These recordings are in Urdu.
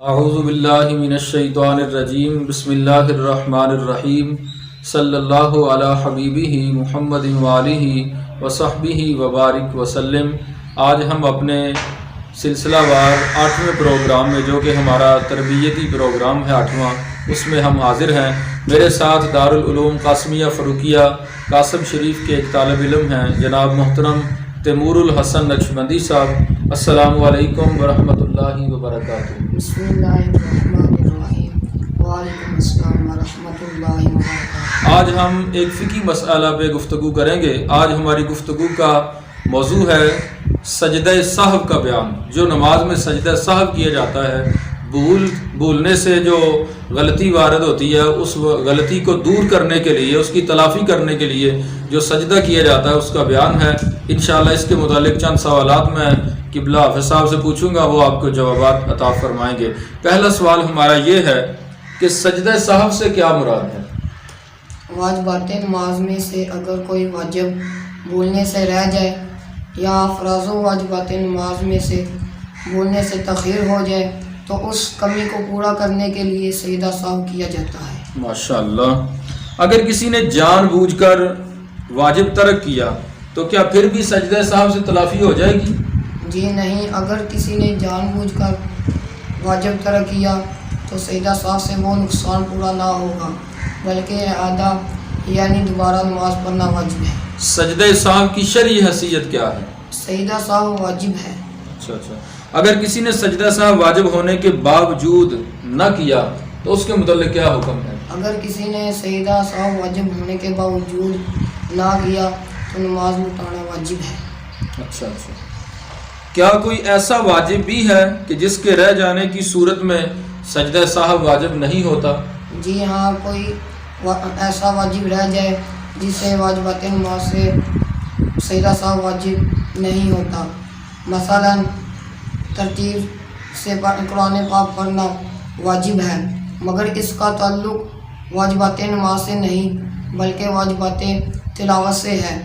اعوذ باللہ من الشیطان الرجیم بسم اللہ الرحمن الرحیم صلی اللہ علی حبیبہ محمد وآلہ وصحبہ وبارک وسلم۔ آج ہم اپنے سلسلہ وار 8ویں پروگرام میں، جو کہ ہمارا تربیتی پروگرام ہے 8واں، اس میں ہم حاضر ہیں۔ میرے ساتھ دارالعلوم قاسمیہ فروکیہ قاسم شریف کے ایک طالب علم ہیں، جناب محترم تیمور الحسن نقشبندی صاحب۔ السلام علیکم ورحمۃ اللہ وبرکاتہ۔ بسم اللہ الرحمن الرحیم، وعلیکم السلام ورحمۃ اللہ وبرکاتہ۔ آج ہم ایک فقہی مسئلہ پہ گفتگو کریں گے۔ آج ہماری گفتگو کا موضوع ہے سجدہ سہو کا بیان۔ جو نماز میں سجدہ سہو کیا جاتا ہے، بھولنے سے جو غلطی وارد ہوتی ہے، اس غلطی کو دور کرنے کے لیے، اس کی تلافی کرنے کے لیے جو سجدہ کیا جاتا ہے، اس کا بیان ہے۔ انشاءاللہ اس کے متعلق چند سوالات میں قبلہ حافظ صاحب سے پوچھوں گا، وہ آپ کو جوابات عطا فرمائیں گے۔ پہلا سوال ہمارا یہ ہے کہ سجدہ سہو سے کیا مراد ہے؟ واجبات نماز میں سے اگر کوئی واجب بھولنے سے رہ جائے یا فراز و واجبات نماز میں سے بھولنے سے تاخیر ہو جائے تو اس کمی کو پورا کرنے کے لیے سجدہ سہو کیا جاتا ہے۔ ماشاءاللہ۔ اگر کسی نے جان بوجھ کر واجب ترک کیا تو کیا پھر بھی سجدہ سہو سے تلافی ہو جائے گی؟ جی نہیں، اگر کسی نے جان بوجھ کر واجب ترک کیا تو سجدہ سہو سے وہ نقصان پورا نہ ہوگا، بلکہ اعادہ یعنی دوبارہ نماز پڑھنا واجب ہے۔ سجدہ سہو کی شرعی حیثیت کیا ہے؟ سجدہ سہو واجب ہے۔ اچھا۔ اگر کسی نے سجدہ سہو واجب ہونے کے باوجود نہ کیا تو اس کے متعلق کیا حکم ہے؟ اگر کسی نے سجدہ سہو واجب ہونے کے باوجود نہ کیا تو نماز لوٹانا واجب ہے۔ اچھا۔ کیا کوئی ایسا واجب بھی ہے کہ جس کے رہ جانے کی صورت میں سجدہ سہو واجب نہیں ہوتا؟ جی ہاں، کوئی ایسا واجب رہ جائے جس سے واجبات نماز سے سجدہ سہو واجب نہیں ہوتا۔ مثلا ترتیب سے قرآن پاک پڑھنا واجب ہے، مگر اس کا تعلق واجبات نماز سے نہیں بلکہ واجبات تلاوت سے ہے۔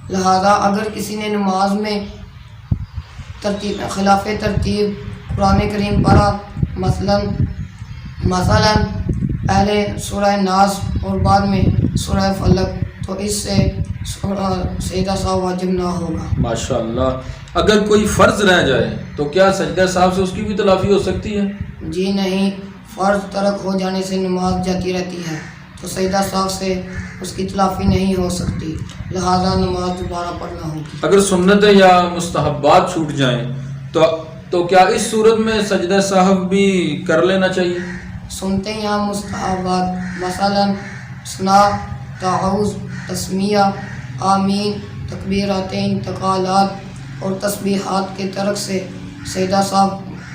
لہذا اگر کسی نے نماز میں خلاف ترتیب قرآن کریم پڑھا، مثلا پہلے سورہ ناس اور بعد میں سورہ فلق، تو اس سے سجدہ سہو واجب نہ ہوگا۔ ماشاءاللہ۔ اگر کوئی فرض رہ جائے تو کیا سجدہ سہو سے اس کی بھی تلافی ہو سکتی ہے؟ جی نہیں، فرض ترک ہو جانے سے نماز جاتی رہتی ہے تو سجدہ سہو سے اس کی تلافی نہیں ہو سکتی، لہذا نماز دوبارہ پڑھنا ہوگی۔ اگر سنتیں یا مستحبات چھوٹ جائیں تو کیا اس صورت میں سجدہ سہو بھی کر لینا چاہیے؟ سنتے یا مستحبات مثلا ثنا، تعوذ، تسمیہ، آمین، تکبیرات انتقالات اور تسبیحات کے ترک سے سجدہ سہو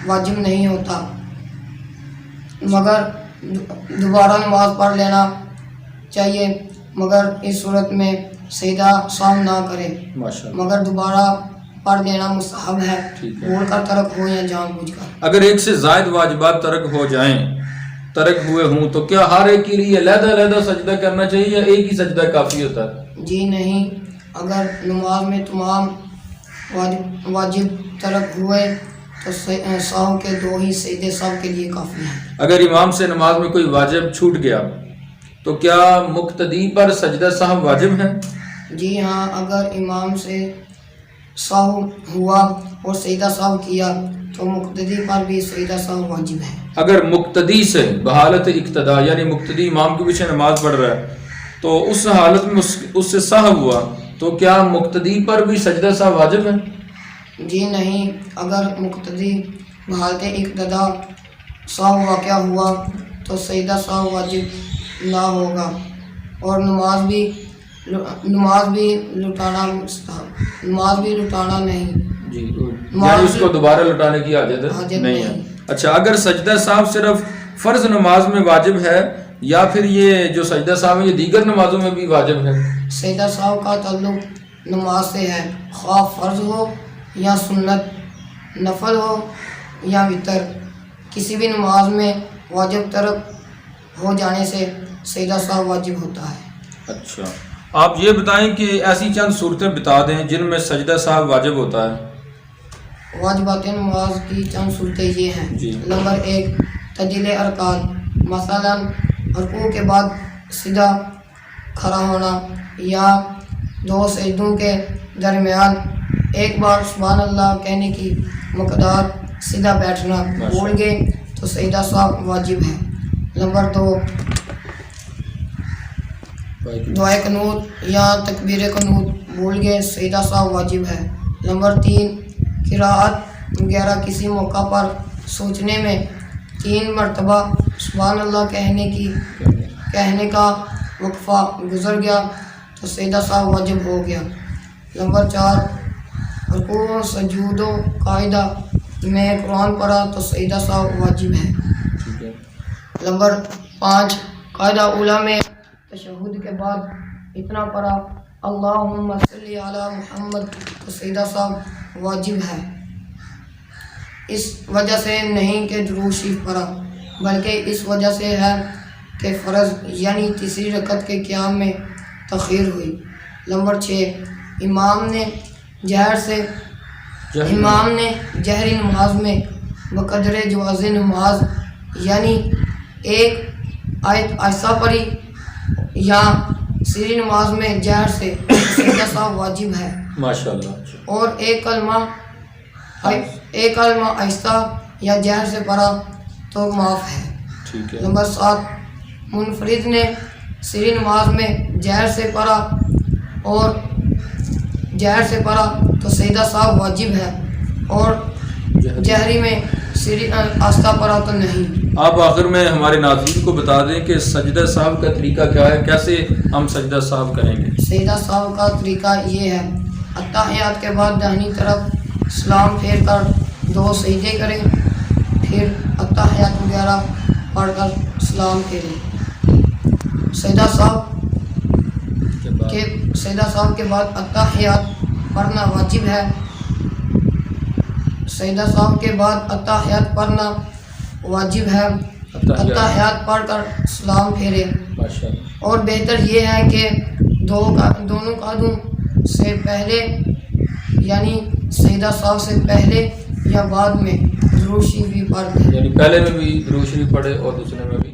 واجب نہیں ہوتا، مگر دوبارہ نماز پڑھ لینا چاہیے، مگر اس صورت میں سجدہ سہو نہ کرے، مگر دوبارہ پڑھ لینا مستحب ہے، بھول کر ترک ہو یا جان بوجھ کر۔ اگر ایک سے زائد واجبات ترک ہوئے ہوں تو کیا ہر ایک کے لیے علیحدہ سجدہ کرنا چاہیے یا ایک ہی سجدہ کافی ہوتا ہے؟ جی نہیں، اگر نماز میں تمام واجب ترک ہوئے تو سہو کے 2 ہی سجدے سب کے لیے کافی ہیں۔ اگر امام سے نماز میں کوئی واجب چھوٹ گیا تو کیا مقتدی پر سجدہ سہو واجب ہے؟ جی ہاں، اگر امام سے سہو ہوا اور سجدہ سہو کیا تو مقتدی پر بھی سجدہ سہو واجب ہے۔ اگر مقتدی سے بحالت اقتداء یعنی مقتدی امام کے پیچھے نماز پڑھ رہا ہے تو اس حالت میں اس سے سہو ہوا تو کیا مقتدی پر بھی سجدہ سہو واجب ہے؟ جی نہیں، اگر مقتدی بحالت اقتداء سہو واقع ہوا تو سجدہ سہو واجب نہ ہوگا اور نماز بھی لٹانا نہیں۔ جی، یعنی اس کو دوبارہ لٹانے کی حاجت نہیں ہے۔ اچھا، اگر سجدہ سہو صرف فرض نماز میں واجب ہے یا پھر یہ جو سجدہ سہو ہے یہ دیگر نمازوں میں بھی واجب ہے؟ سجدہ سہو کا تعلق نماز سے ہے، خواہ فرض ہو یا سنت، نفل ہو یا وتر، کسی بھی نماز میں واجب ترک ہو جانے سے سجدہ سہو واجب ہوتا ہے۔ اچھا، آپ یہ بتائیں کہ ایسی چند صورتیں بتا دیں جن میں سجدہ سہو واجب ہوتا ہے۔ واجبات نماز کی چند صورتیں یہ ہیں. نمبر 1 تجلیل ارکان، مثلا رکوع کے بعد سیدھا کھڑا ہونا یا 2 سجدوں کے درمیان ایک بار سبحان اللہ کہنے کی مقدار سیدھا بیٹھنا. بھول گئے تو سجدہ سہو واجب ہے. نمبر 2 دعائے قنوت یا تکبیر قنوت، بھول گئے سجدہ سہو واجب ہے. نمبر 3 قراءت وغیرہ کسی موقع پر سوچنے میں 3 مرتبہ سبحان اللہ کہنے کا وقفہ گزر گیا تو سجدہ سہو واجب ہو گیا. نمبر 4 رکوع و سجود و قاعدہ میں قرآن پڑھا تو سجدہ سہو واجب ہے. نمبر 5 قاعدہ اولیٰ میں تشہد کے بعد اتنا پڑھا اللہم صلی علی محمد تو سجدہ سہو واجب ہے. اس وجہ سے نہیں کہ درود شریف پڑھا، بلکہ اس وجہ سے ہے کہ فرض یعنی تیسری رکعت کے قیام میں تاخیر ہوئی. نمبر 6 امام نے جہری نماز میں بقدر جواز نماز یعنی ایک آیت آہستہ پڑھی یا سری نماز میں جہر سے سجدہ سہو واجب ہے ماشاءاللہ. اور ایک کلمہ آہستہ یا جہر سے پڑھا تو معاف ہے. نمبر 7 منفرد نے سری نماز میں جہر سے پڑھا تو سجدہ سہو واجب ہے اور جہری میں سری آہستہ پڑھا تو نہیں. آپ آخر میں ہمارے ناظرین کو بتا دیں کہ سجدہ سہو کا طریقہ کیا ہے، کیسے ہم سجدہ سہو کریں گے. سجدہ سہو کا طریقہ یہ ہے اتحیات کے بعد داہنی طرف سلام پھیر کر 2 سجدے کریں، پھر اتحیات وغیرہ پڑھ کر سلام پھیریں. سجدہ سہو کے بعد اتحیات پڑھنا واجب ہے. سجدہ سہو کے بعد اتحیات پڑھنا واجب ہے. اتحیات پڑھ کر سلام پھیرے. اور بہتر یہ ہے کہ دونوں قعدوں سے پہلے یعنی سجدہ سہو سے پہلے یا بعد میں درود شریف بھی پڑھ دیں، یعنی پہلے میں بھی درود شریف پڑھے اور دوسرے میں بھی